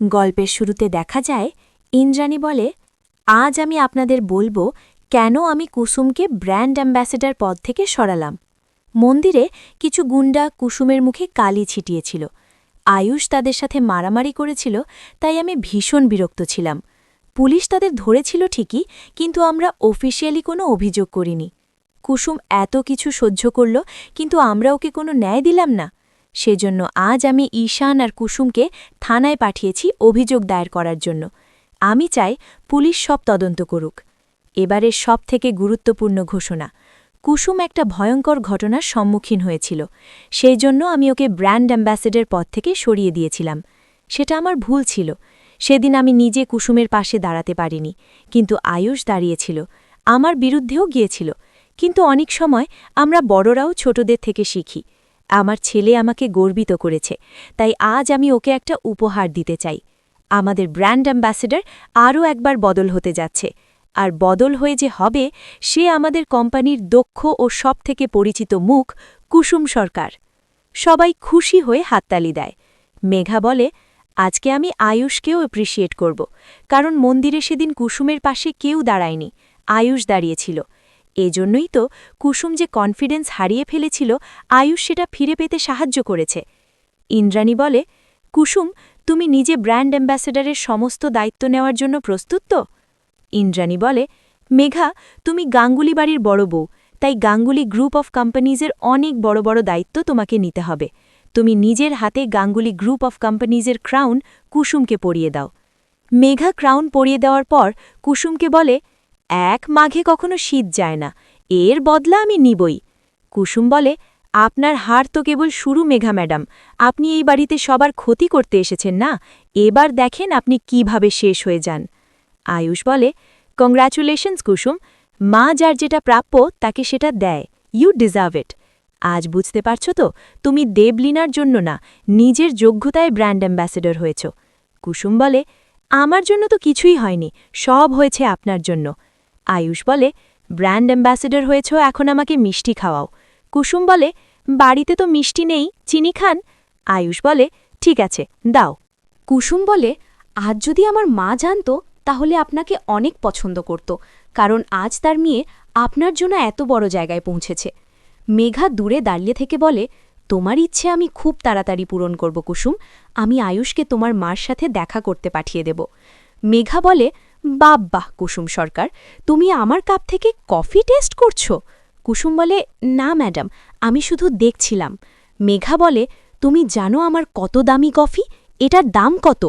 গল্পের শুরুতে দেখা যায় ইন্দ্রাণী বলে, আজ আমি আপনাদের বলবো কেন আমি কুসুমকে ব্র্যান্ড অ্যাম্বাসেডর পদ থেকে সরালাম। মন্দিরে কিছু গুন্ডা কুসুমের মুখে কালি ছিটিয়েছিল। আয়ুষ তাদের সাথে মারামারি করেছিল, তাই আমি ভীষণ বিরক্ত ছিলাম। পুলিশ তাদের ধরেছিল ঠিকই, কিন্তু আমরা অফিসিয়ালি কোনো অভিযোগ করিনি। কুসুম এত কিছু সহ্য করল, কিন্তু আমরা ওকে কোনো ন্যায় দিলাম না। সেজন্য আজ আমি ঈশান আর কুসুমকে থানায় পাঠিয়েছি অভিযোগ দায়ের করার জন্য। আমি চাই পুলিশ সব তদন্ত করুক। এবারের সবথেকে গুরুত্বপূর্ণ ঘোষণা, কুসুম একটা ভয়ঙ্কর ঘটনার সম্মুখীন হয়েছিল। সেই জন্য আমি ওকে ব্র্যান্ড অ্যাম্বাসেডর পদ থেকে সরিয়ে দিয়েছিলাম। সেটা আমার ভুল ছিল। সেদিন আমি নিজে কুসুমের পাশে দাঁড়াতে পারিনি, কিন্তু আয়ুষ দাঁড়িয়েছিল, আমার বিরুদ্ধেও গিয়েছিল। কিন্তু অনেক সময় আমরা বড়রাও ছোটদের থেকে শিখি। আমার ছেলে আমাকে গর্বিত করেছে, তাই আজ আমি ওকে একটা উপহার দিতে চাই। আমাদের ব্র্যান্ড অ্যাম্বাসেডর আরও একবার বদল হতে যাচ্ছে, আর বদল হয়ে যে হবে, সে আমাদের কোম্পানির দক্ষ ও সবথেকে পরিচিত মুখ কুসুম সরকার। সবাই খুশি হয়ে হাততালি দেয়। মেঘা বলে, আজকে আমি আয়ুষকেও অ্যাপ্রিসিয়েট করব, কারণ মন্দিরে সেদিন কুসুমের পাশে কেউ দাঁড়ায়নি, আয়ুষ দাঁড়িয়েছিল। এজন্যই তো কুসুম যে কনফিডেন্স হারিয়ে ফেলেছিল, আয়ুষ সেটা ফিরে পেতে সাহায্য করেছে। ইন্দ্রাণী বলে, কুসুম, তুমি নিজে ব্র্যান্ড অ্যাম্বাসেডরের সমস্ত দায়িত্ব নেওয়ার জন্য প্রস্তুত তো? ইন্দ্রাণী বলে, মেঘা, তুমি গাঙ্গুলি বাড়ির বড় বউ, তাই গাঙ্গুলি গ্রুপ অফ কোম্পানিজের অনেক বড় বড় দায়িত্ব তোমাকে নিতে হবে। তুমি নিজের হাতে গাঙ্গুলি গ্রুপ অফ কোম্পানিজের ক্রাউন কুসুমকে পরিয়ে দাও। মেঘা ক্রাউন পরিয়ে দেওয়ার পর কুসুমকে বলে, এক মাঘে কখনো শীত যায় না, এর বদলা আমি নিবই। কুসুম বলে, আপনার হার তো কেবল শুরু মেঘা ম্যাডাম, আপনি এই বাড়িতে সবার ক্ষতি করতে এসেছেন না, এবার দেখেন আপনি কিভাবে শেষ হয়ে যান। আয়ুষ বলে, কংগ্র্যাচুলেশনস কুসুম, মা যার যেটা প্রাপ্য তাকে সেটা দেয়, ইউ ডিজার্ভ ইট। আজ বুঝতে পারছো তো, তুমি দেবলীনার জন্য না, নিজের যোগ্যতায় ব্র্যান্ড অ্যাম্বাসেডর হয়েছ। কুসুম বলে, আমার জন্য তো কিছুই হয়নি, সব হয়েছে আপনার জন্য। আয়ুষ বলে, ব্র্যান্ড অ্যাম্বাসেডর হয়েছ, এখন আমাকে মিষ্টি খাওয়াও। কুসুম বলে, বাড়িতে তো মিষ্টি নেই, চিনি খান। আয়ুষ বলে, ঠিক আছে, দাও। কুসুম বলে, আজ যদি আমার মা জানত, তাহলে আপনাকে অনেক পছন্দ করত, কারণ আজ তার মেয়ে আপনার জন্য এত বড় জায়গায় পৌঁছেছে। মেঘা দূরে দাঁড়িয়ে থেকে বলে, তোমার ইচ্ছে আমি খুব তাড়াতাড়ি পূরণ করব কুসুম, আমি আয়ুষকে তোমার মার সাথে দেখা করতে পাঠিয়ে দেব। মেঘা বলে, বাহ কুসুম সরকার, তুমি আমার কাপ থেকে কফি টেস্ট করছো? কুসুম বলে, না ম্যাডাম, আমি শুধু দেখছিলাম। মেঘা বলে, তুমি জানো আমার কত দামি কফি, এটার দাম কত?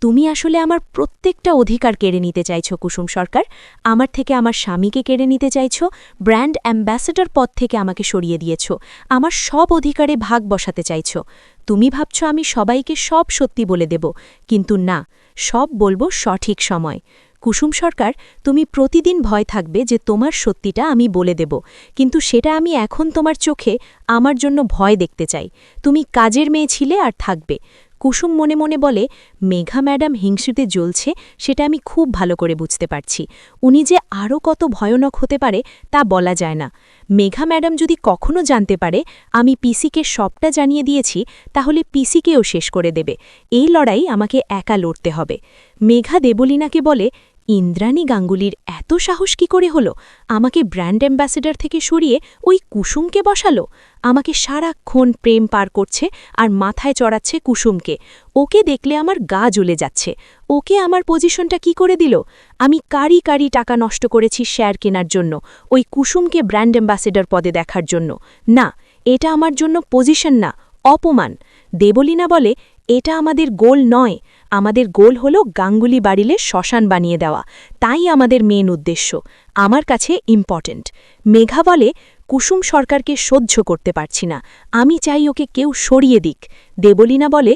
তুমি আসলে আমার প্রত্যেকটা অধিকার কেড়ে নিতে চাইছো কুসুম সরকার, আমার থেকে আমার স্বামীকে কেড়ে নিতে চাইছো, ব্র্যান্ড অ্যাম্বাসেডর পদ থেকে আমাকে সরিয়ে দিয়েছ, আমার সব অধিকারে ভাগ বসাতে চাইছো। তুমি ভাবছ আমি সবাইকে সব সত্যি বলে দেব, কিন্তু না, সব বলবো সঠিক সময়। কুসুম সরকার, তুমি প্রতিদিন ভয় থাকবে যে তোমার সত্যিটা আমি বলে দেব, কিন্তু সেটা আমি এখন তোমার চোখে আমার জন্য ভয় দেখতে চাই। তুমি কাজের মেয়ে ছিলে আর থাকবে। কুসুম মনে মনে বলে, মেঘা ম্যাডাম হিংসুতে জ্বলছে, সেটা আমি খুব ভালো করে বুঝতে পারছি। উনি যে আরও কত ভয়ানক হতে পারে তা বলা যায় না। মেঘা ম্যাডাম যদি কখনো জানতে পারে আমি পিসিকে সবটা জানিয়ে দিয়েছি, তাহলে পিসিকেও শেষ করে দেবে। এই লড়াই আমাকে একা লড়তে হবে। মেঘা দেবলীনাকে বলে, ইন্দ্রাণী গাঙ্গুলির এত সাহস কি করে হলো? আমাকে ব্র্যান্ড অ্যাম্বাসেডর থেকে সরিয়ে ওই কুসুমকে বসালো। আমাকে সারাক্ষণ প্রেম পার করছে আর মাথায় চড়াচ্ছে কুসুমকে। ওকে দেখলে আমার গা জ্বলে যাচ্ছে। ওকে আমার পজিশনটা কি করে দিল? আমি কারি কারি টাকা নষ্ট করেছি শেয়ার কেনার জন্য, ওই কুসুমকে ব্র্যান্ড অ্যাম্বাসেডর পদে দেখার জন্য। না, এটা আমার জন্য পজিশন না, অপমান। দেবলীনা বলে, এটা আমাদের গোল নয়, আমাদের গোল হলো গাঙ্গুলি বাড়িলে শ্মশান বানিয়ে দেওয়া, তাই আমাদের মেন উদ্দেশ্য, আমার কাছে ইম্পর্ট্যান্ট। মেঘা বলে, কুসুম সরকারকে সহ্য করতে পারছি না, আমি চাই ওকে কেউ সরিয়ে দিক। দেবলীনা বলে,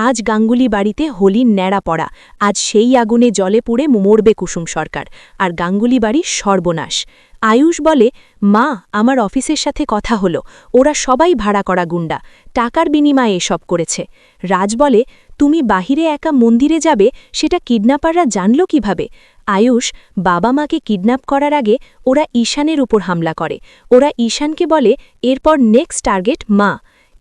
আজ গাঙ্গুলি বাড়িতে হোলির ন্যাড়া পড়া, আজ সেই আগুনে জলে পুড়ে মরবে কুসুম সরকার, আর গাঙ্গুলি বাড়ির সর্বনাশ। আয়ুষ বলে, মা, আমার অফিসের সাথে কথা হলো, ওরা সবাই ভাড়া করা গুন্ডা, টাকার বিনিময়ে এসব করেছে। রাজ বলে, তুমি বাহিরে একা মন্দিরে যাবে, সেটা কিডন্যাপাররা জানল কিভাবে? আয়ুষ, বাবা মাকে কিডন্যাপ করার আগে ওরা ঈশানের উপর হামলা করে, ওরা ঈশানকে বলে এরপর নেক্সট টার্গেট মা।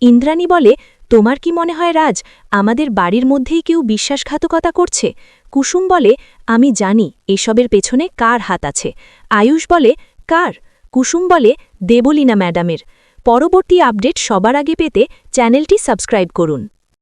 ইন্দ্রাণী বলে, তোমার কি মনে হয় রাজ আমাদের বাড়ির মধ্যেই কেউ বিশ্বাসঘাতকতা করছে? কুসুম বলে, আমি জানি এসবের পেছনে কার হাত আছে। আয়ুষ বলে, কার? কুসুম বলে, দেবলীনা ম্যাডামের। পরবর্তী আপডেট সবার আগে পেতে চ্যানেলটি সাবস্ক্রাইব করুন।